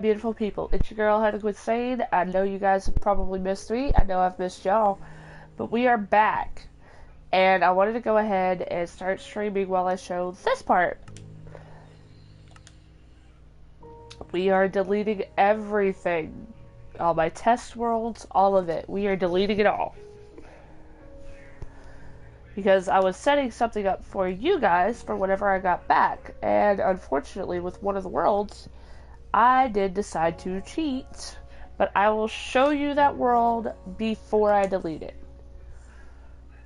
Beautiful people, it's your girl HarleyQuinsane. I know you guys have probably missed me. I know I've missed y'all, but we are back, and I wanted to go ahead and start streaming while I show this part. We are deleting everything, all my test worlds, all of it. We are deleting it all because I was setting something up for you guys for whenever I got back, and unfortunately, with one of the worlds, I did decide to cheat, but I will show you that world before I delete it,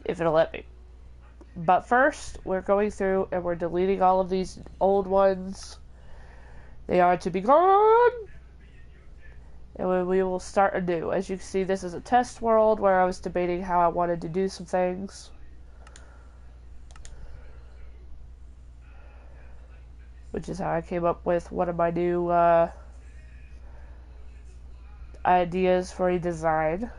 if it'll let me. But first, we're going through and we're deleting all of these old ones. They are to be gone, and we will start anew. As you can see, this is a test world where I was debating how I wanted to do some things. Which is how I came up with one of my new ideas for a design.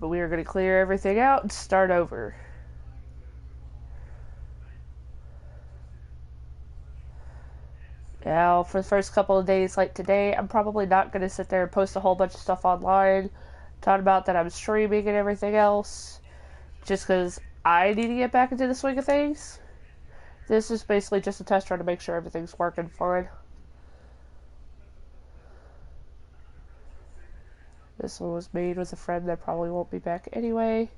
But we are going to clear everything out and start over. Now, for the first couple of days like today, I'm probably not going to sit there and post a whole bunch of stuff online, talking about that I'm streaming and everything else, just because I need to get back into the swing of things. This is basically just a test run to make sure everything's working fine. This one was made with a friend that probably won't be back anyway.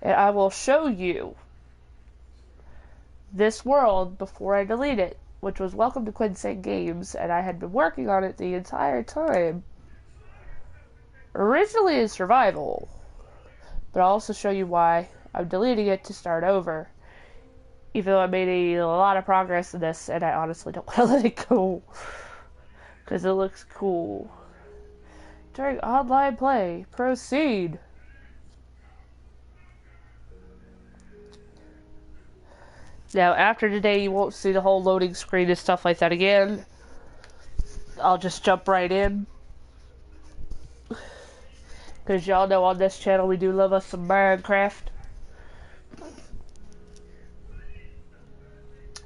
And I will show you this world before I delete it, which was Welcome to Quinsane Games, and I had been working on it the entire time. Originally in survival, but I'll also show you why I'm deleting it to start over. Even though I made a lot of progress in this, and I honestly don't want to let it go, because it looks cool. During online play, proceed. Now, after today, you won't see the whole loading screen and stuff like that again. I'll just jump right in. Because y'all know on this channel, we do love us some Minecraft.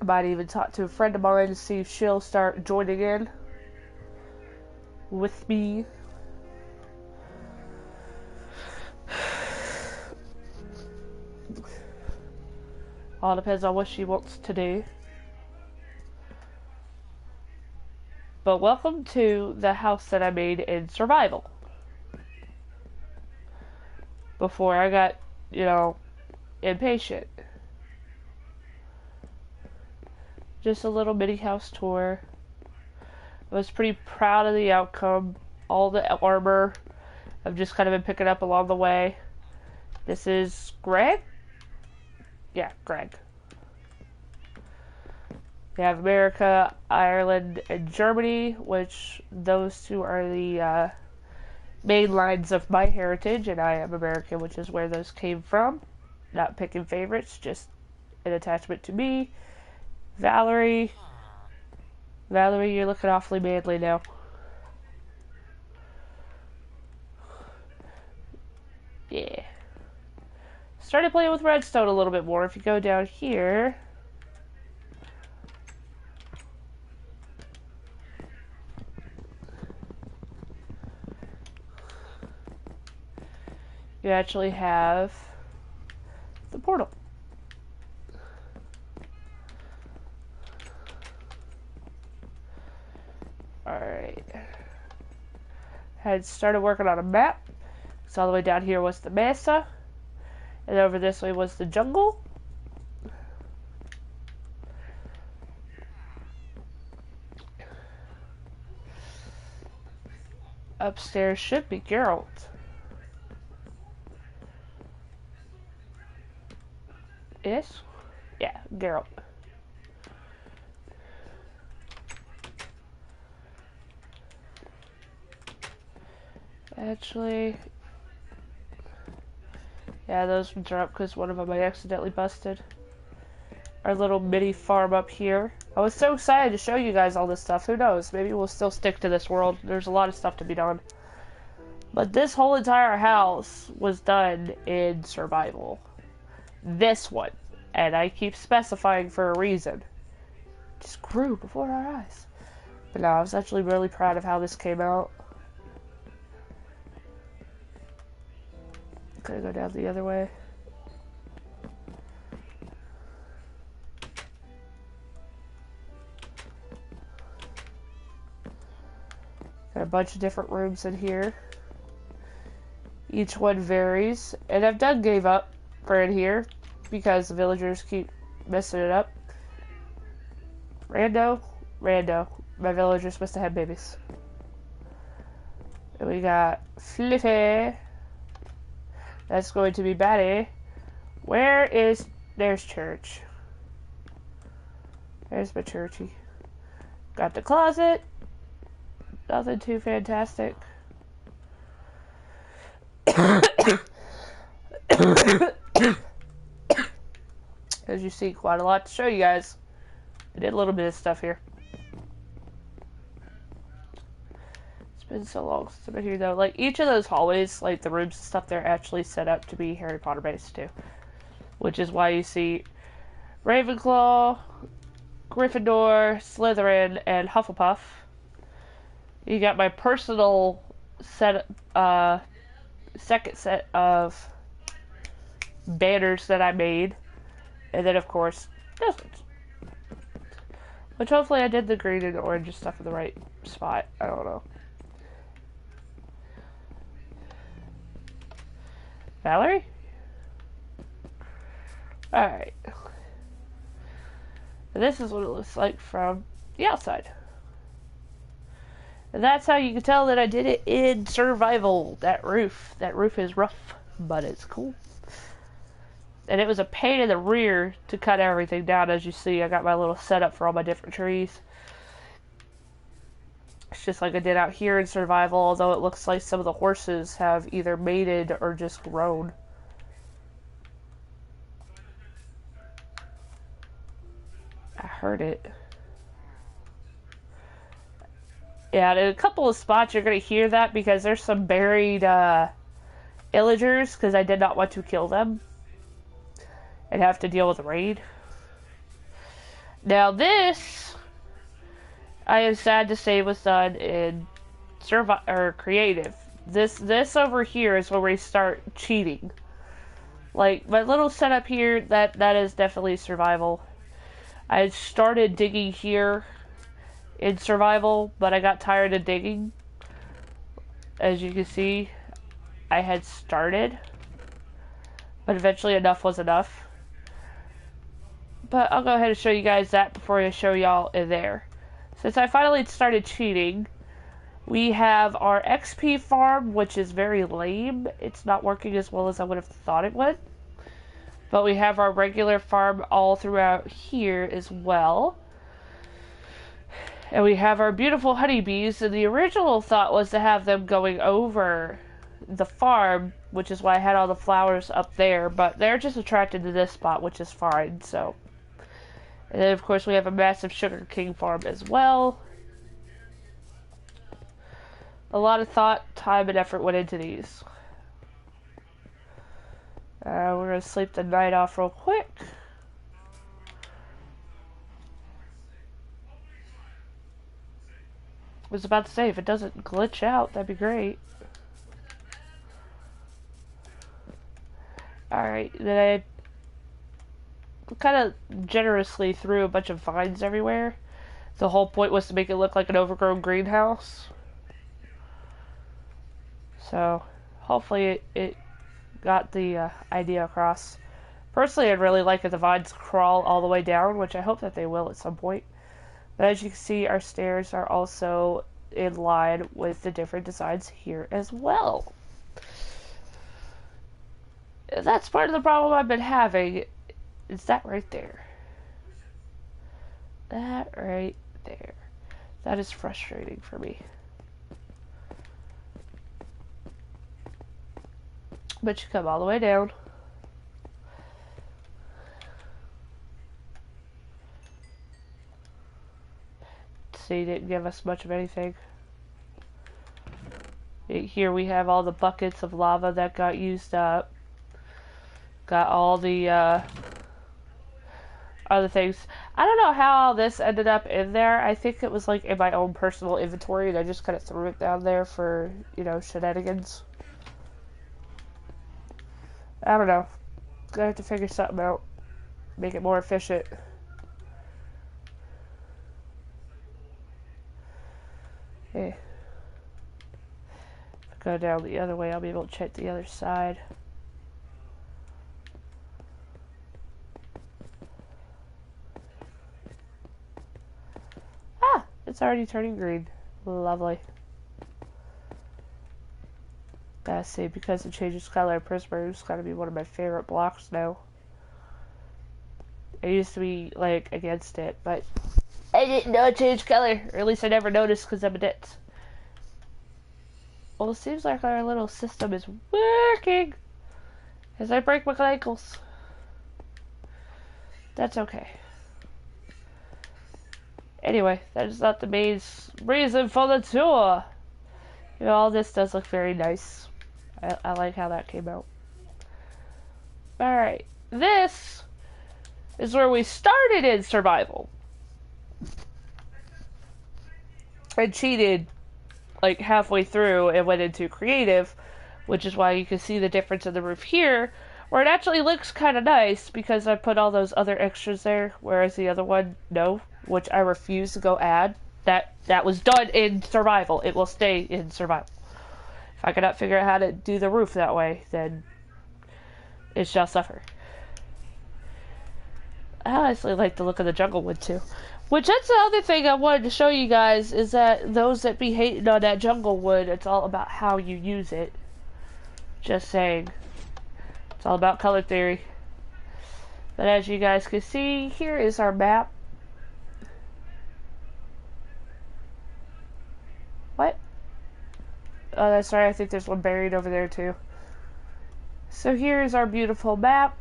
I might even talk to a friend of mine to see if she'll start joining in with me. All depends on what she wants to do. But welcome to the house that I made in survival. Before I got, impatient. Just a little mini house tour. I was pretty proud of the outcome. All the armor I've just kind of been picking up along the way. This is Greg? Yeah, Greg. We have America, Ireland, and Germany, which those two are the main lines of my heritage, and I am American, which is where those came from. Not picking favorites, just an attachment to me. Valerie, you're looking awfully manly now. Yeah. Started playing with redstone a little bit more. If you go down here, you actually have the portal. Alright. Had started working on a map. So all the way down here was the mesa. And over this way was the jungle. Upstairs should be Geralt. Yes? Yeah, Geralt. Actually, yeah, those ones are up because one of them I accidentally busted. Our little mini farm up here. I was so excited to show you guys all this stuff. Who knows? Maybe we'll still stick to this world. There's a lot of stuff to be done. But this whole entire house was done in survival. This one. And I keep specifying for a reason. It just grew before our eyes. But no, I was actually really proud of how this came out. Gonna go down the other way. Got a bunch of different rooms in here. Each one varies. And I've done gave up for in here because the villagers keep messing it up. Rando. My villagers must have had babies. And we got Flippy. That's going to be Batty. There's church. There's my churchy. Got the closet. Nothing too fantastic. As you see, quite a lot to show you guys. I did a little bit of stuff here. It's been so long since I've been here, though. Like, each of those hallways, like, the rooms and stuff, they're actually set up to be Harry Potter based, too. Which is why you see Ravenclaw, Gryffindor, Slytherin, and Hufflepuff. You got my personal second set of banners that I made. And then, of course, this one. Which hopefully I did the green and orange stuff in the right spot. I don't know. Valerie? Alright. This is what it looks like from the outside. And that's how you can tell that I did it in survival. That roof is rough, but it's cool. And it was a pain in the rear to cut everything down. As you see, I got my little setup for all my different trees. It's just like I did out here in survival, although it looks like some of the horses have either mated or just grown. I heard it. Yeah, in a couple of spots you're going to hear that because there's some buried illagers because I did not want to kill them and have to deal with a raid. Now this, I am sad to say, was done in creative. This over here is where we start cheating. Like my little setup here, that is definitely survival. I started digging here in survival, but I got tired of digging. As you can see, I had started, but eventually enough was enough. But I'll go ahead and show you guys that before I show y'all in there. Since I finally started cheating, we have our XP farm, which is very lame. It's not working as well as I would have thought it would. But we have our regular farm all throughout here as well. And we have our beautiful honeybees, and the original thought was to have them going over the farm, which is why I had all the flowers up there, but they're just attracted to this spot, which is fine, so. And then, of course, we have a massive sugar cane farm as well. A lot of thought, time, and effort went into these. We're going to sleep the night off real quick. I was about to say, if it doesn't glitch out, that'd be great. Alright, then I kind of generously threw a bunch of vines everywhere. The whole point was to make it look like an overgrown greenhouse. So, hopefully it got the idea across. Personally, I'd really like if the vines crawl all the way down, which I hope that they will at some point. But as you can see, our stairs are also in line with the different designs here as well. That's part of the problem I've been having. Is that right there. That right there. That is frustrating for me. But you come all the way down. See, didn't give us much of anything. Here we have all the buckets of lava that got used up. Got all the other things. I don't know how this ended up in there. I think it was like in my own personal inventory and I just kind of threw it down there for, you know, shenanigans. I don't know. Gonna have to figure something out. Make it more efficient. Okay. If I go down the other way, I'll be able to check the other side. Ah! It's already turning green. Lovely. Gotta say, because it changes color, Prisma's gotta be one of my favorite blocks now. I used to be, like, against it, but I didn't know it changed color. Or at least I never noticed because I'm a ditz. Well, it seems like our little system is working as I break my ankles. That's okay. Anyway, that is not the main reason for the tour. You know, all this does look very nice. I like how that came out. Alright, this is where we started in survival. I cheated like halfway through and went into creative, which is why you can see the difference in the roof here, where it actually looks kind of nice because I put all those other extras there, whereas the other one, no, which I refuse to go add. That was done in survival. It will stay in survival. If I cannot figure out how to do the roof that way, then it shall suffer. I honestly like the look of the jungle wood too. Which, that's the other thing I wanted to show you guys, is that those that be hating on that jungle wood, it's all about how you use it. Just saying. It's all about color theory. But as you guys can see, here is our map. What? Oh, that's right, I think there's one buried over there too. So here's our beautiful map,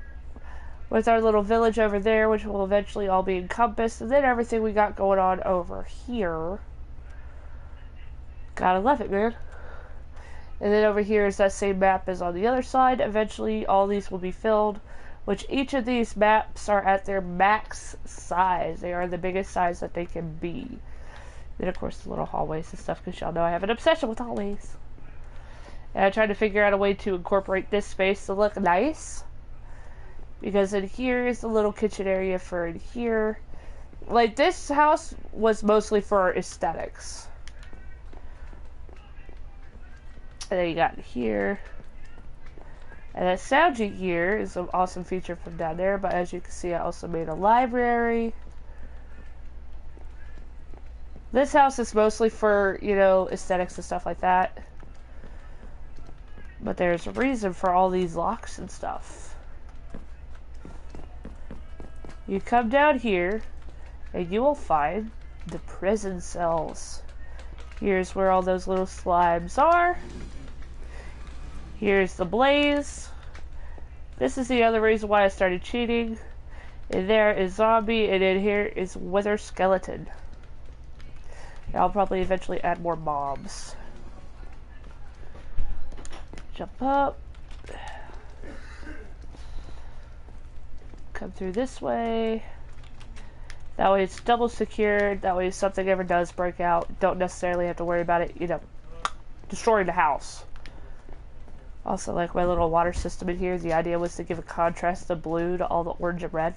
with our little village over there, which will eventually all be encompassed, and then everything we got going on over here. Gotta love it, man. And then over here is that same map as on the other side. Eventually, all these will be filled, which each of these maps are at their max size. They are the biggest size that they can be. Then, of course, the little hallways and stuff, because y'all know I have an obsession with hallways. And I tried to figure out a way to incorporate this space to look nice. Because in here is the little kitchen area for in here. Like, this house was mostly for aesthetics. And then you got here. And that sounding here is an awesome feature from down there. But as you can see, I also made a library. This house is mostly for, you know, aesthetics and stuff like that. But there's a reason for all these locks and stuff. You come down here, and you will find the prison cells. Here's where all those little slimes are. Here's the blaze. This is the other reason why I started cheating. And there is zombie, and in here is wither skeleton. And I'll probably eventually add more mobs. Jump up. Come through this way. That way it's double secured. That way if something ever does break out, don't necessarily have to worry about it, you know, destroying the house. Also, like my little water system in here, the idea was to give a contrast of blue to all the orange and red.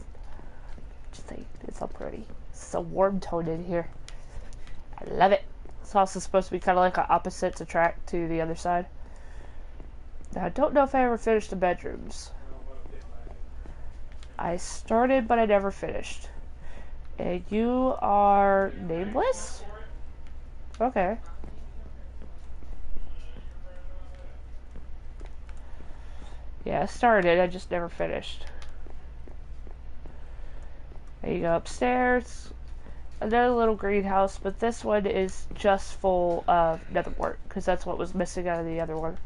Just think, it's so pretty. It's so warm toned in here. I love it. It's also supposed to be kind of like an opposite to track to the other side. Now, I don't know if I ever finished the bedrooms. I started, but I never finished. And you are nameless? Okay. Yeah, I started, I just never finished. There you go, upstairs. Another little greenhouse, but this one is just full of netherwork, because that's what was missing out of the other one.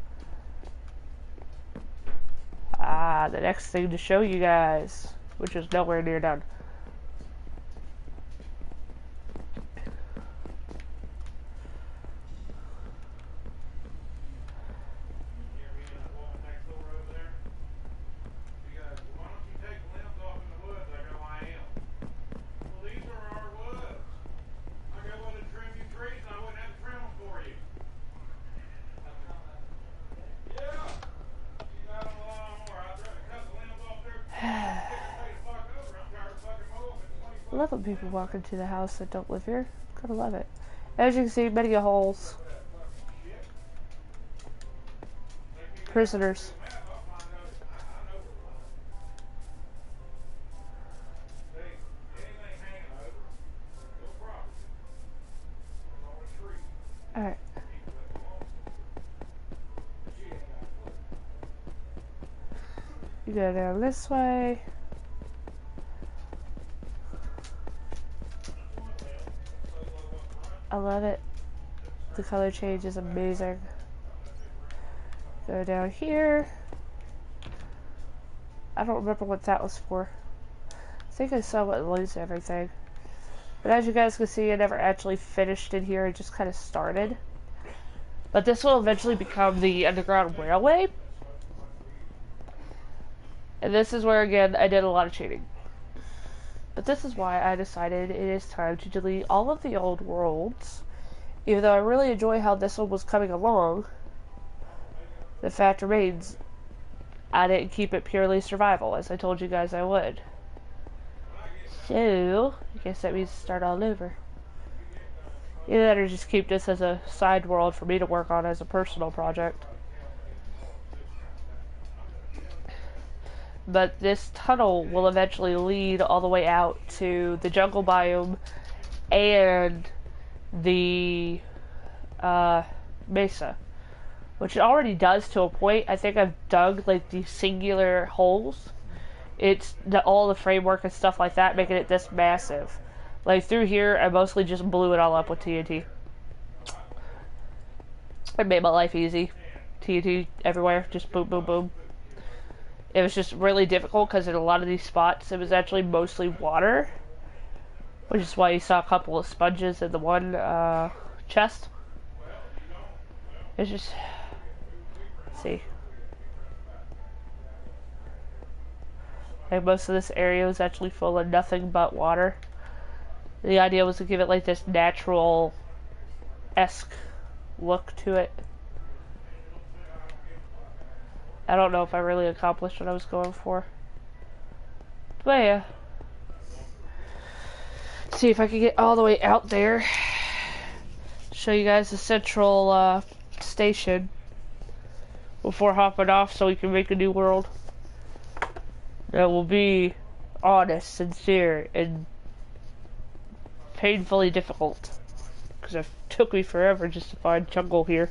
Ah, the next thing to show you guys, which is nowhere near done. I love when people walk into the house that don't live here. Gotta love it. As you can see, many holes. Prisoners. Alright. You go down this way. I love it. The color change is amazing. Go down here. I don't remember what that was for. I think I saw what lose everything. But as you guys can see, I never actually finished in here. I just kind of started. But this will eventually become the Underground Railway. And this is where, again, I did a lot of cheating. But this is why I decided it is time to delete all of the old worlds. Even though I really enjoy how this one was coming along, the fact remains, I didn't keep it purely survival, as I told you guys I would. So, I guess that means start all over. Either that or just keep this as a side world for me to work on as a personal project. But this tunnel will eventually lead all the way out to the jungle biome and the mesa, which it already does to a point. I think I've dug like these singular holes. It's all the framework and stuff like that, making it this massive. Like through here, I mostly just blew it all up with TNT. It made my life easy. TNT everywhere, just boom, boom, boom. It was just really difficult because in a lot of these spots, it was actually mostly water, which is why you saw a couple of sponges in the one chest. It's just, see, like most of this area was actually full of nothing but water. The idea was to give it like this natural-esque look to it. I don't know if I really accomplished what I was going for. But yeah. See if I can get all the way out there. Show you guys the central station before hopping off so we can make a new world. That will be honest, sincere, and painfully difficult. Because it took me forever just to find jungle here.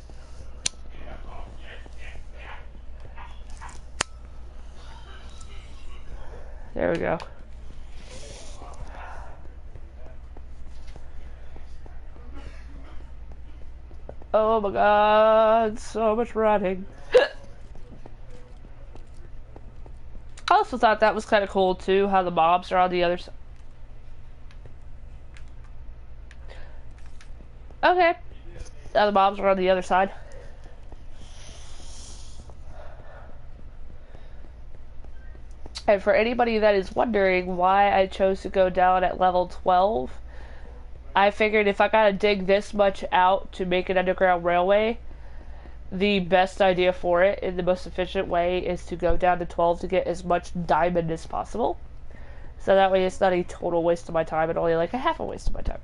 There we go. Oh my god, so much running. I also thought that was kind of cool too, how the mobs are on the other side. Okay. Now the mobs are on the other side. And for anybody that is wondering why I chose to go down at level 12, I figured if I gotta dig this much out to make an underground railway, the best idea for it and the most efficient way is to go down to 12 to get as much diamond as possible. So that way it's not a total waste of my time and only like a half a waste of my time.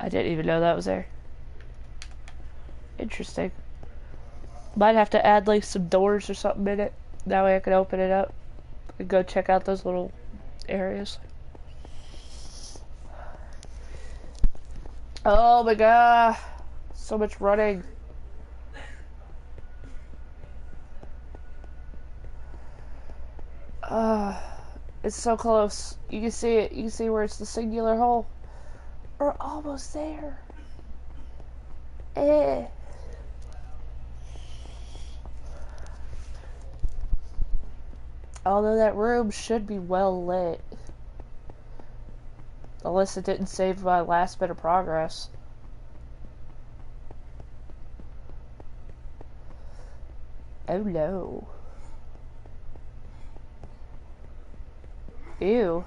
I didn't even know that was there. Interesting. Might have to add like some doors or something in it. That way I can open it up and go check out those little areas. Oh my god. So much running. It's so close. You can see it. You can see where it's the singular hole. We're almost there. Eh. Although that room should be well lit. Unless it didn't save my last bit of progress. Oh no. Ew.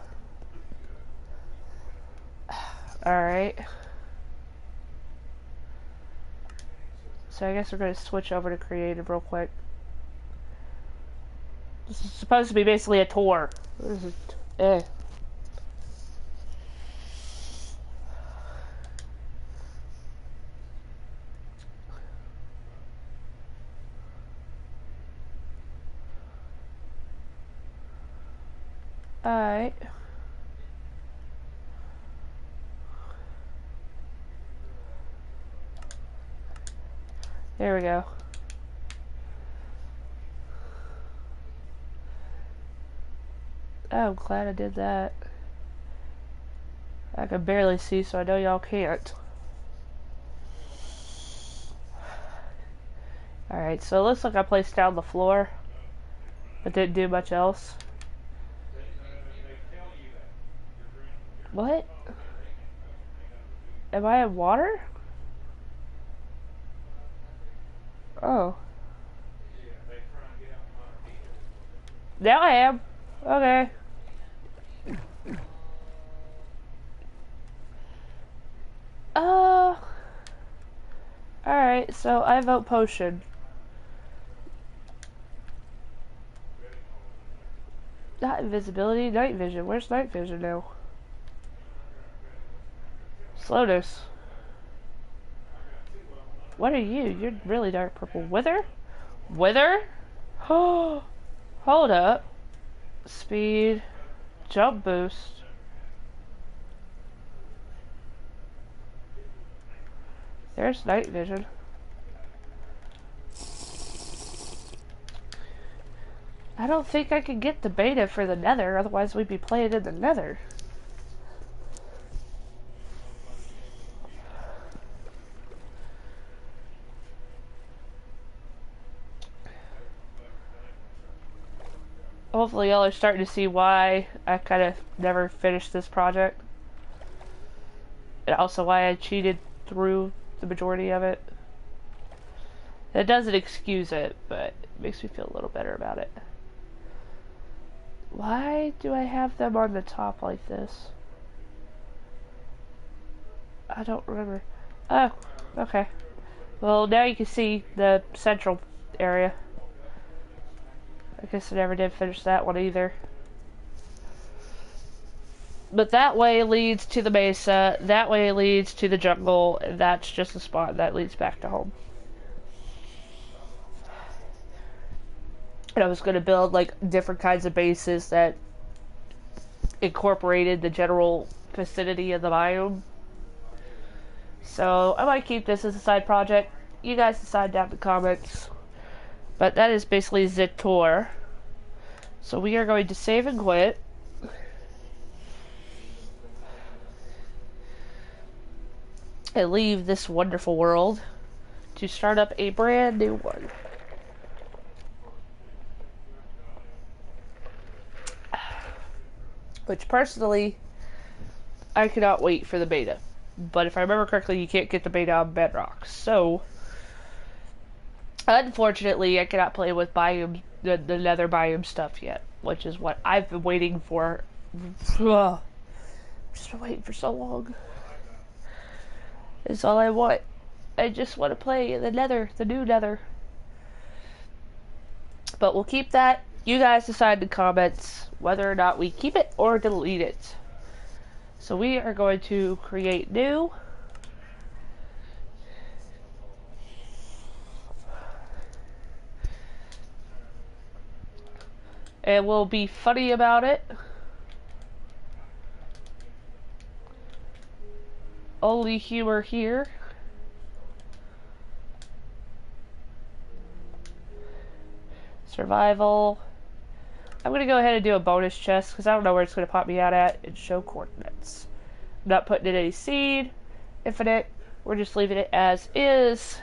Alright. So I guess we're going to switch over to creative real quick. This is supposed to be basically a tour. What is it? Eh. Alright. There we go. Oh, I'm glad I did that. I can barely see, so I know y'all can't. Alright, so it looks like I placed down the floor, but didn't do much else. What? Am I in water? Oh. Now I am. Okay. Alright, so I vote potion. Not invisibility, night vision. Where's night vision now? Slowness. What are you? You're really dark purple. Wither? Wither? Oh, hold up. Speed. Jump boost. There's night vision. I don't think I could get the beta for the nether, otherwise we'd be playing in the nether. Hopefully y'all are starting to see why I kind of never finished this project. And also why I cheated through the majority of it. It doesn't excuse it, but it makes me feel a little better about it. Why do I have them on the top like this? I don't remember. Oh, okay. Well, now you can see the central area. I guess I never did finish that one either. But that way leads to the mesa, that way leads to the jungle, and that's just a spot that leads back to home. And I was going to build like different kinds of bases that incorporated the general vicinity of the biome. So I might keep this as a side project. You guys decide down in the comments. But that is basically the tour. So we are going to save and quit. And leave this wonderful world to start up a brand new one. Which personally, I cannot wait for the beta. But if I remember correctly, you can't get the beta on Bedrock. So, unfortunately, I cannot play with biome, the nether biome stuff yet. Which is what I've been waiting for. Just been waiting for so long. It's all I want. I just want to play in the nether, the new nether. But we'll keep that. You guys decide in the comments whether or not we keep it or delete it. So we are going to create new. And we'll be funny about it. Only humor here. Survival. I'm going to go ahead and do a bonus chest because I don't know where it's going to pop me out at and show coordinates. I'm not putting in any seed. Infinite. We're just leaving it as is.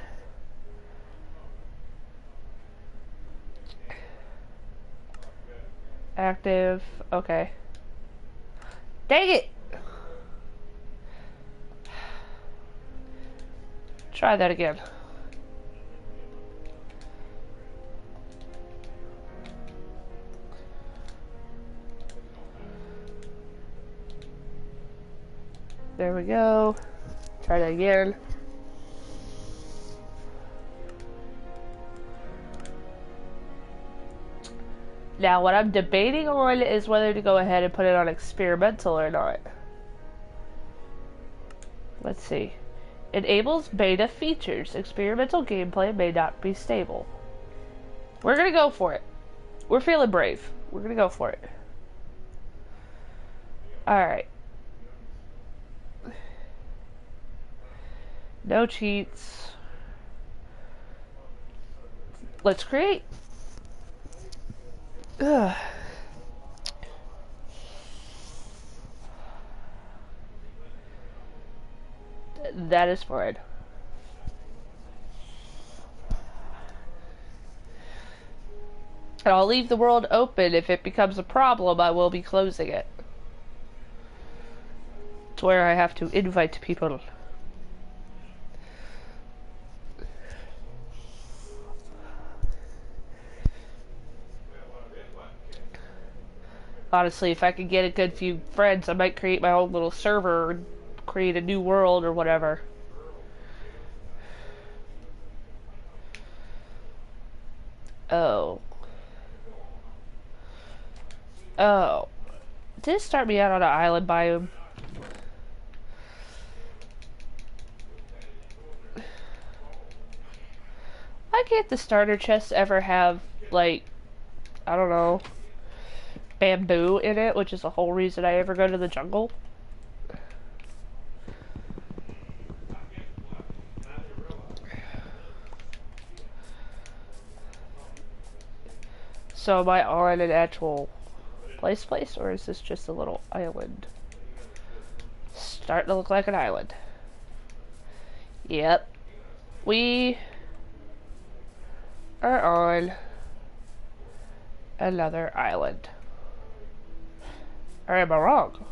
Active. Okay. Dang it! Try that again. There we go. Try that again. Now, what I'm debating on is whether to go ahead and put it on experimental or not. Let's see. Enables beta features. Experimental gameplay may not be stable. We're gonna go for it. We're feeling brave. We're gonna go for it. Alright. No cheats. Let's create. Ugh. That is fine. And I'll leave the world open. If it becomes a problem, I will be closing it. It's where I have to invite people. Honestly, if I could get a good few friends, I might create my own little server and create a new world or whatever. Oh. Oh. Did it start me out on an island biome? Why can't the starter chest ever have, like, I don't know, bamboo in it, which is the whole reason I ever go to the jungle? So am I on an actual place, or is this just a little island? Starting to look like an island. Yep. We are on another island. Or am I wrong?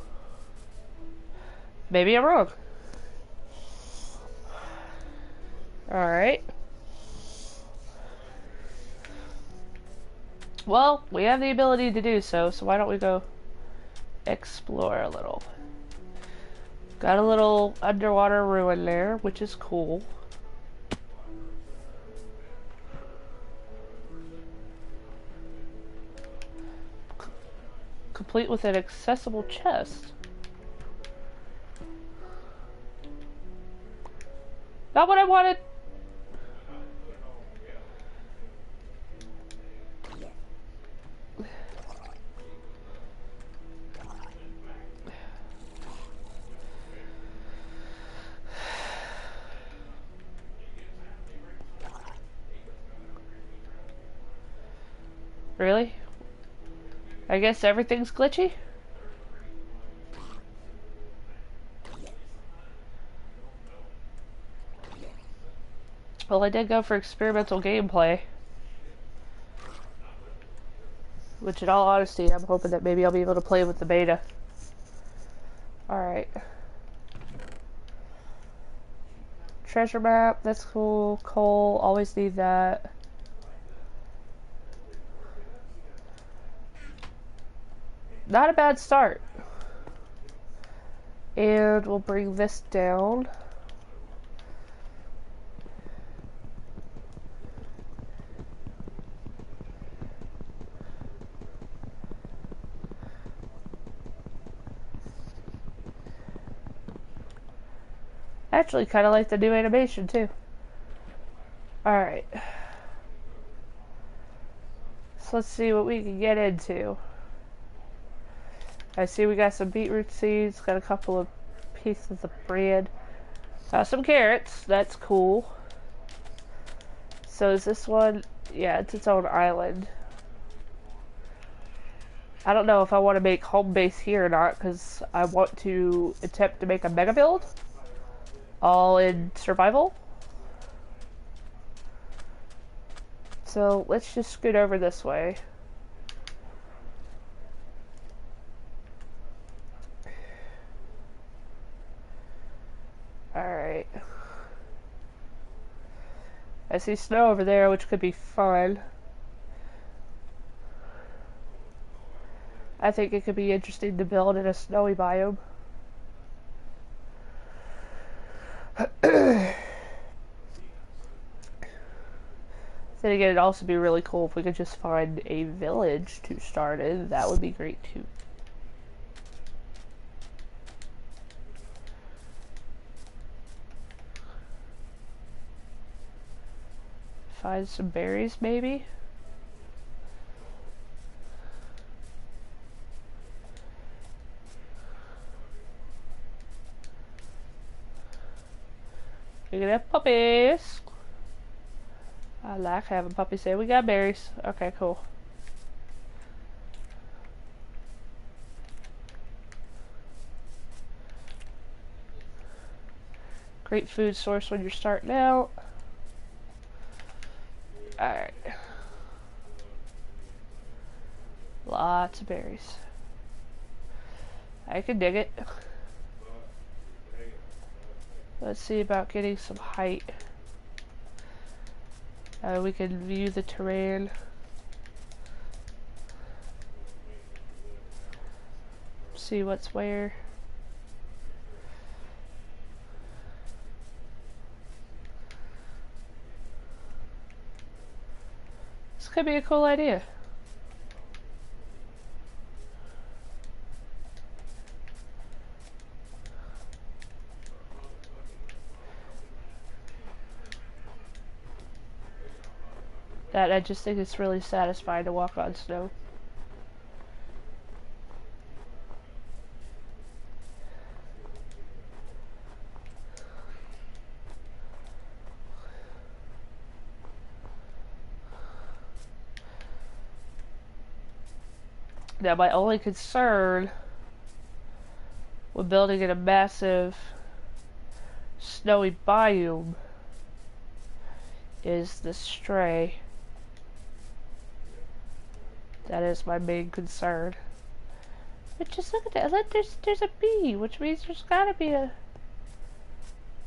Maybe I'm wrong. Alright. Well, we have the ability to do so, so why don't we go explore a little. Got a little underwater ruin there, which is cool. Complete with an accessible chest. Not what I wanted! Really? I guess everything's glitchy? Well, I did go for experimental gameplay. Which, in all honesty, I'm hoping that maybe I'll be able to play with the beta. Alright. Treasure map, that's cool. Coal, always need that. Not a bad start. And we'll bring this down. I actually kind of like the new animation too. Alright. So let's see what we can get into. I see we got some beetroot seeds, got a couple of pieces of bread. Some carrots, that's cool. So is this one, yeah, it's its own island. I don't know if I want to make home base here or not, because I want to attempt to make a mega build. All in survival. So let's just scoot over this way. Alright. I see snow over there, which could be fun. I think it could be interesting to build in a snowy biome. Then again, it'd also be really cool if we could just find a village to start in. That would be great too. Find some berries, maybe? Look at that puppies! I like having puppies. Say we got berries. Okay, cool. Great food source when you're starting out. Alright. Lots of berries. I can dig it. Let's see about getting some height. We can view the terrain. See what's where. This could be a cool idea. I just think it's really satisfying to walk on snow. Now my only concern with building in a massive snowy biome is the stray. That is my main concern. But just look at that. Look, there's a bee, which means there's gotta be a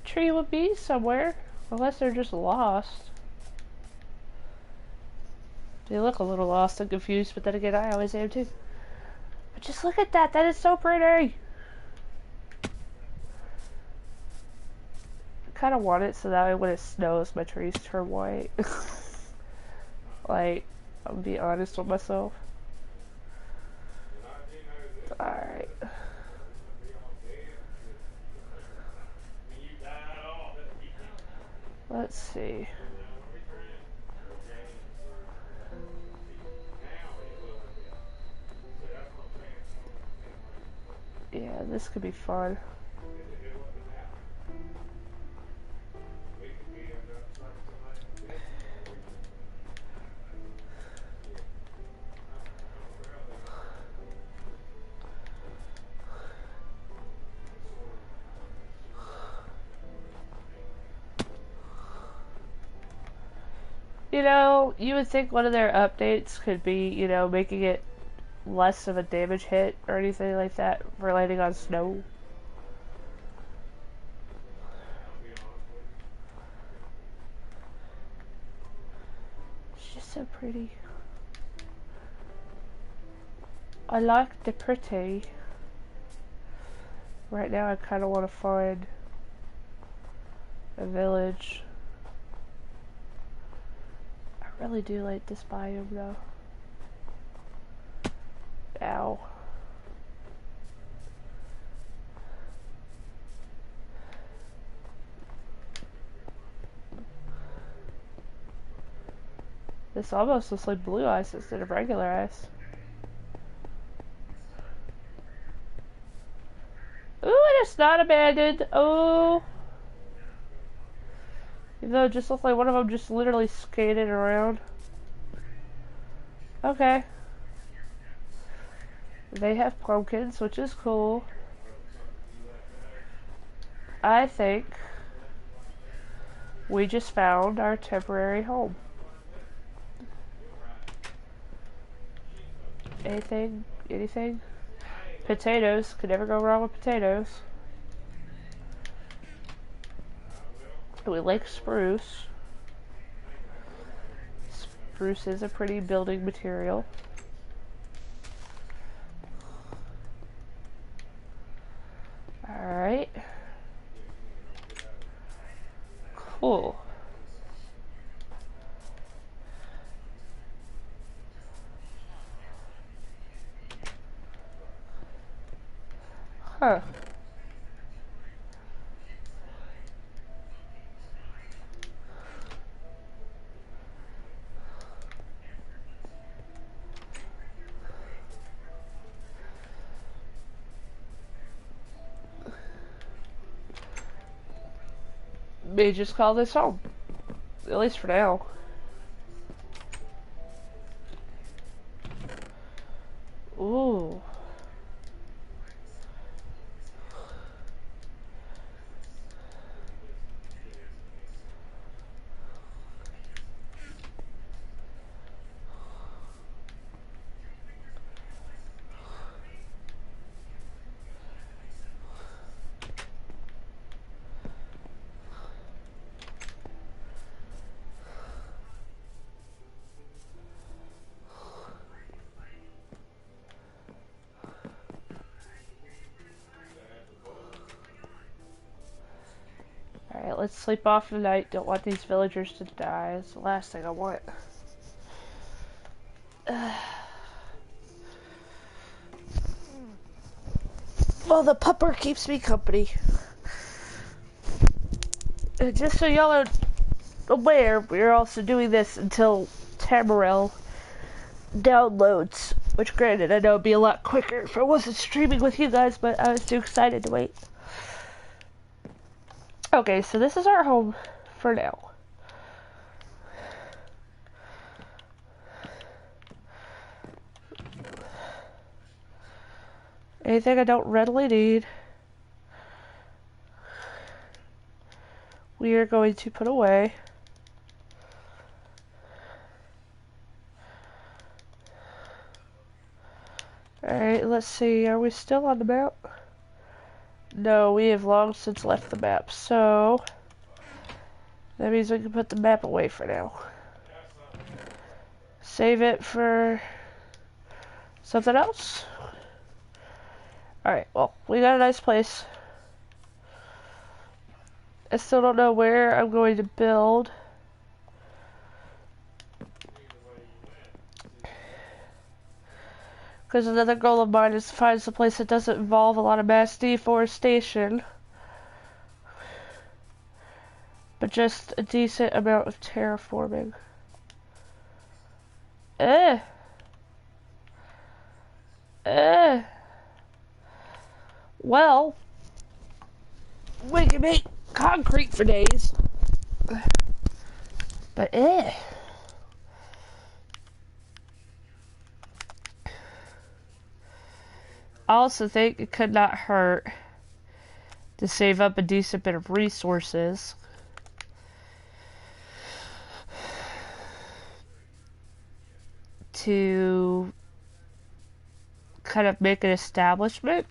tree with bees somewhere. Unless they're just lost. They look a little lost and confused, but then again, I always am too. But just look at that. That is so pretty. I kind of want it so that way when it snows, my trees turn white. Like, I'm be honest with myself. Alright. Let's see. Yeah, this could be fun. You know, you would think one of their updates could be, you know, making it less of a damage hit or anything like that for landing on snow. It's just so pretty. I like the pretty. Right now I kind of want to find a village. I really do like this biome though. Ow. This almost looks like blue ice instead of regular ice. Ooh, and it's not abandoned. Oh. Even though it just looked like one of them just literally skated around. Okay. They have pumpkins, which is cool. I think we just found our temporary home. Anything? Potatoes. Could never go wrong with potatoes. We like spruce. Spruce is a pretty building material. Alright. Cool. Huh. May just call this home. At least for now. Ooh. Alright, let's sleep off tonight. Don't want these villagers to die. It's the last thing I want. Well, the pupper keeps me company. And just so y'all are aware, we're also doing this until Tamarel downloads. Which, granted, I know it'd be a lot quicker if I wasn't streaming with you guys, but I was too excited to wait. Okay, so this is our home for now. Anything I don't readily need, we are going to put away. Alright, let's see. Are we still on the map? No, we have long since left the map, so that means we can put the map away for now. Save it for something else. Alright, well, we got a nice place. I still don't know where I'm going to build. Because another goal of mine is to find some place that doesn't involve a lot of mass deforestation. But just a decent amount of terraforming. Well, we can make concrete for days. But I also think it could not hurt to save up a decent bit of resources to kind of make an establishment.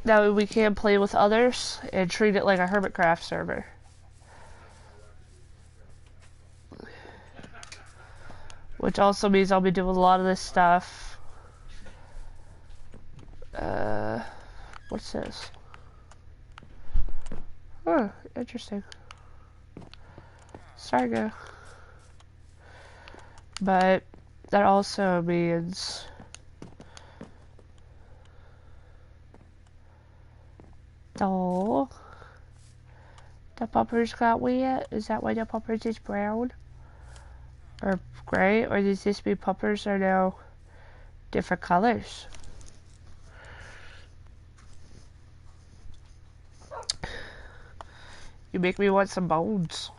That way we can play with others and treat it like a Hermitcraft server. Which also means I'll be doing a lot of this stuff. What's this? Huh, interesting. Sarga. But that also means the puppers got wet. Is that why the puppers is brown? Or gray? Or does this mean puppers are now different colors? You make me want some bones.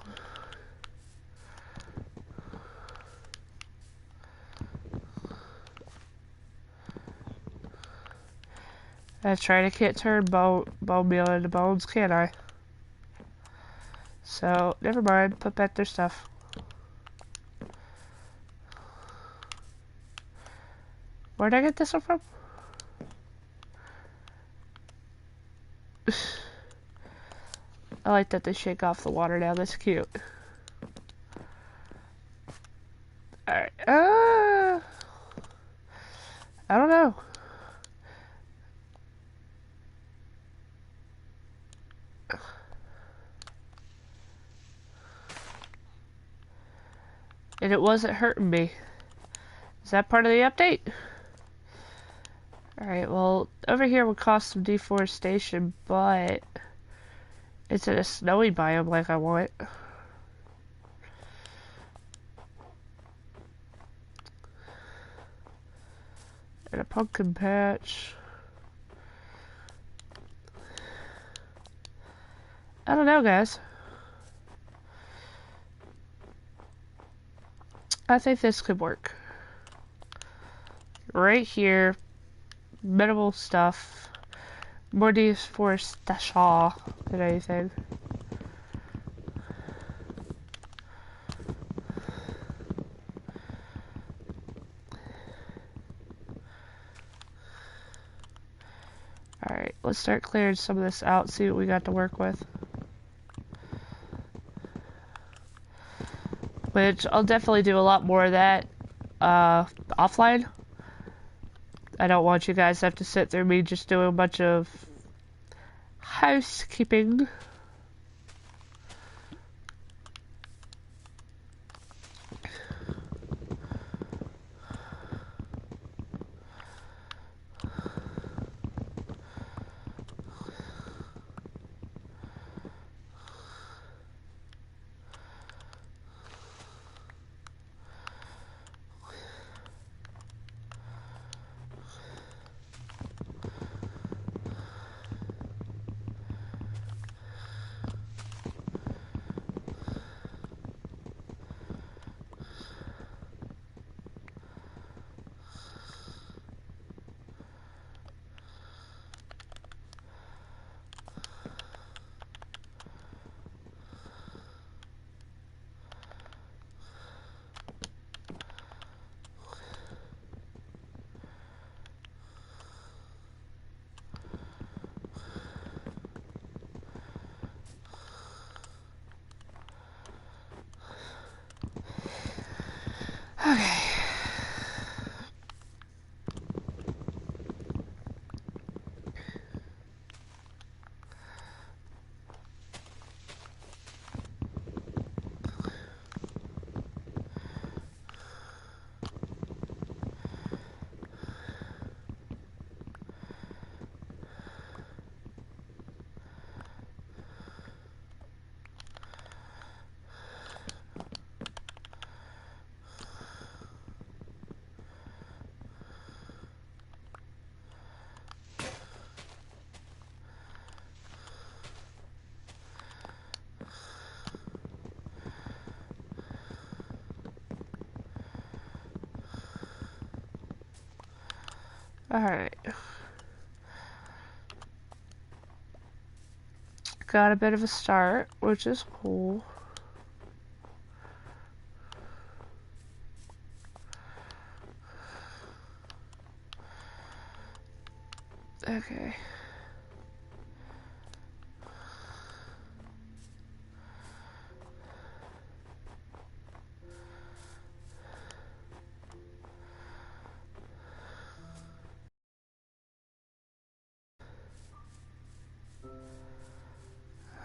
That's right, I can't turn bone meal into bones, can I? So, never mind, put back their stuff. Where'd I get this one from? I like that they shake off the water now, that's cute. Alright, I don't know. And it wasn't hurting me. Is that part of the update? Alright, well, over here would cost some deforestation, but it's in a snowy biome like I want. And a pumpkin patch. I don't know, guys. I think this could work. Right here. Minimal stuff. More deforestation than anything. Alright, let's start clearing some of this out, see what we got to work with. Which, I'll definitely do a lot more of that offline. I don't want you guys to have to sit through me just doing a bunch of housekeeping. Okay. Alright. Got a bit of a start, which is cool. Okay.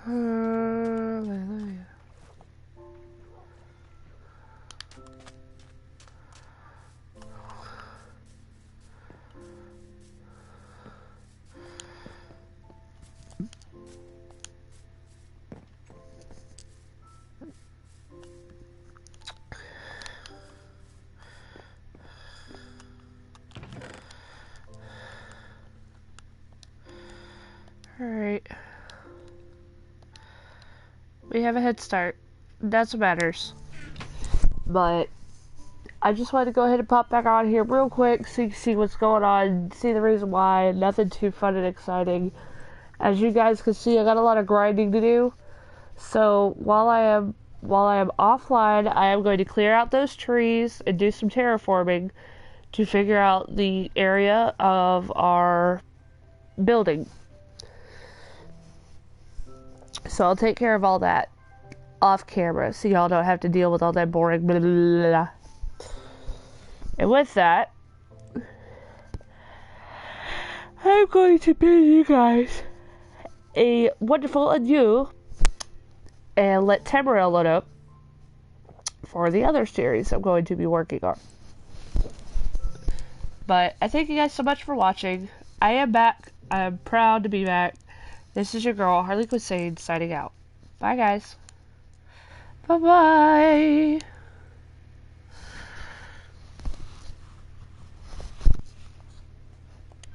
Hallelujah. Alright. We have a head start. That's what matters. But I just wanted to go ahead and pop back on here real quick so you can see what's going on, see the reason why. Nothing too fun and exciting. As you guys can see, I got a lot of grinding to do. So while I am offline, I am going to clear out those trees and do some terraforming to figure out the area of our building. So I'll take care of all that off camera so y'all don't have to deal with all that boring blah, blah, blah, blah. And with that, I'm going to bid you guys a wonderful adieu and let Tamara load up for the other series I'm going to be working on. But I thank you guys so much for watching. I am back. I am proud to be back. This is your girl, HarleyQuinsane, signing out. Bye, guys. Bye-bye.